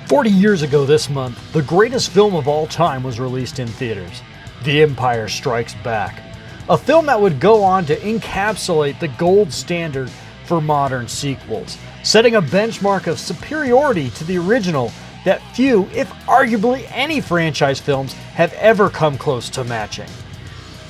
40 years ago this month, the greatest film of all time was released in theaters, The Empire Strikes Back. A film that would go on to encapsulate the gold standard for modern sequels, setting a benchmark of superiority to the original that few, if arguably any franchise films, have ever come close to matching.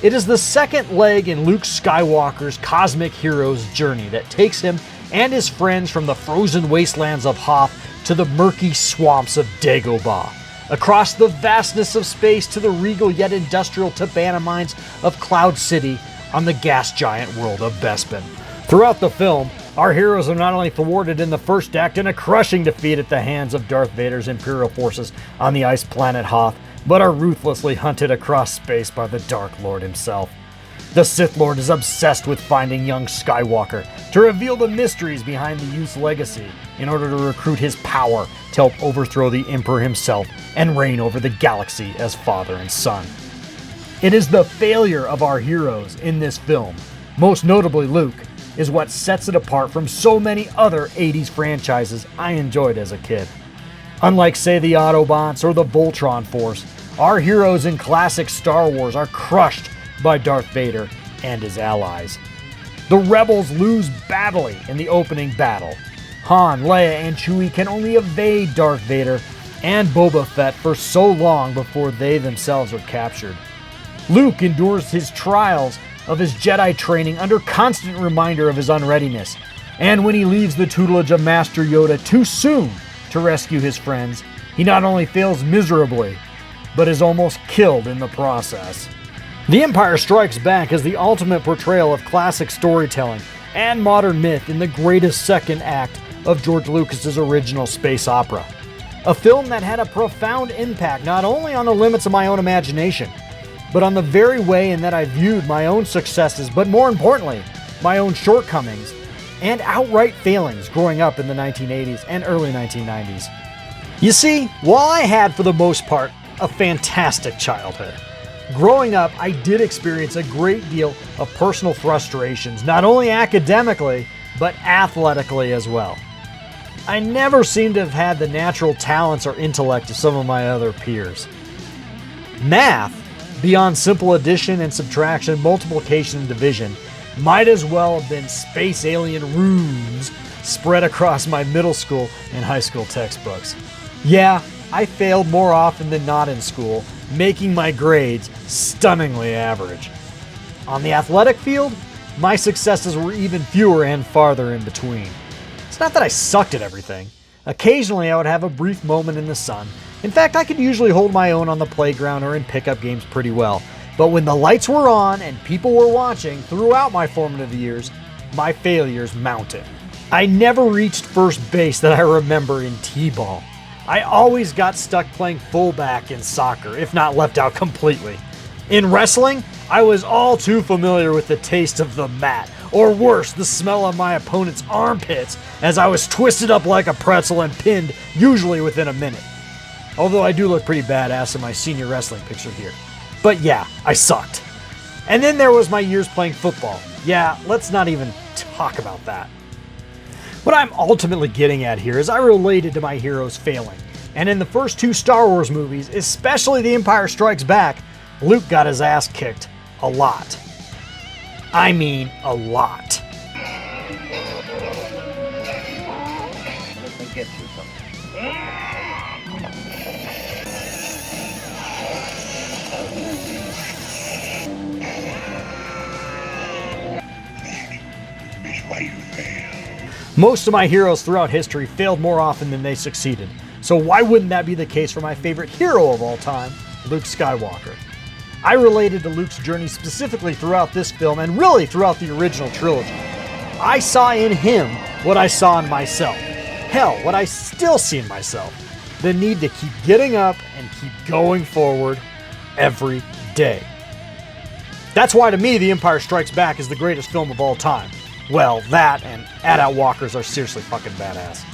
It is the second leg in Luke Skywalker's cosmic hero's journey that takes him and his friends from the frozen wastelands of Hoth to the murky swamps of Dagobah, across the vastness of space to the regal yet industrial Tabana mines of Cloud City on the gas giant world of Bespin. Throughout the film, our heroes are not only thwarted in the first act in a crushing defeat at the hands of Darth Vader's Imperial forces on the ice planet Hoth, but are ruthlessly hunted across space by the Dark Lord himself. The Sith Lord is obsessed with finding young Skywalker to reveal the mysteries behind the youth's legacy in order to recruit his power to help overthrow the Emperor himself and reign over the galaxy as father and son. It is the failure of our heroes in this film, most notably Luke, is what sets it apart from so many other 80s franchises I enjoyed as a kid. Unlike, say, the Autobots or the Voltron Force, our heroes in classic Star Wars are crushed by Darth Vader and his allies. The rebels lose badly in the opening battle. Han, Leia, and Chewie can only evade Darth Vader and Boba Fett for so long before they themselves are captured. Luke endures his trials of his Jedi training under constant reminder of his unreadiness, and when he leaves the tutelage of Master Yoda too soon to rescue his friends, he not only fails miserably, but is almost killed in the process. The Empire Strikes Back is the ultimate portrayal of classic storytelling and modern myth in the greatest second act of George Lucas's original space opera. A film that had a profound impact not only on the limits of my own imagination, but on the very way in that I viewed my own successes, but more importantly, my own shortcomings and outright failings growing up in the 1980s and early 1990s. You see, while I had, for the most part, a fantastic childhood, growing up, I did experience a great deal of personal frustrations, not only academically, but athletically as well. I never seemed to have had the natural talents or intellect of some of my other peers. Math, beyond simple addition and subtraction, multiplication and division, might as well have been space alien runes spread across my middle school and high school textbooks. Yeah, I failed more often than not in school, making my grades stunningly average. On the athletic field, my successes were even fewer and farther in between. It's not that I sucked at everything. Occasionally I would have a brief moment in the sun. In fact, I could usually hold my own on the playground or in pickup games pretty well. But when the lights were on and people were watching throughout my formative years, my failures mounted. I never reached first base that I remember in T-ball. I always got stuck playing fullback in soccer, if not left out completely. In wrestling, I was all too familiar with the taste of the mat, or worse, the smell of my opponent's armpits, as I was twisted up like a pretzel and pinned, usually within a minute. Although I do look pretty badass in my senior wrestling picture here. But yeah, I sucked. And then there was my years playing football. Yeah, let's not even talk about that. What I'm ultimately getting at here is I related to my heroes failing. And in the first two Star Wars movies, especially The Empire Strikes Back, Luke got his ass kicked a lot. I mean, a lot. Let me get you something. Why you fail? Most of my heroes throughout history failed more often than they succeeded. So why wouldn't that be the case for my favorite hero of all time, Luke Skywalker? I related to Luke's journey specifically throughout this film and really throughout the original trilogy. I saw in him what I saw in myself. Hell, what I still see in myself. The need to keep getting up and keep going forward every day. That's why to me The Empire Strikes Back is the greatest film of all time. Well, that and AT-AT Walkers are seriously fucking badass.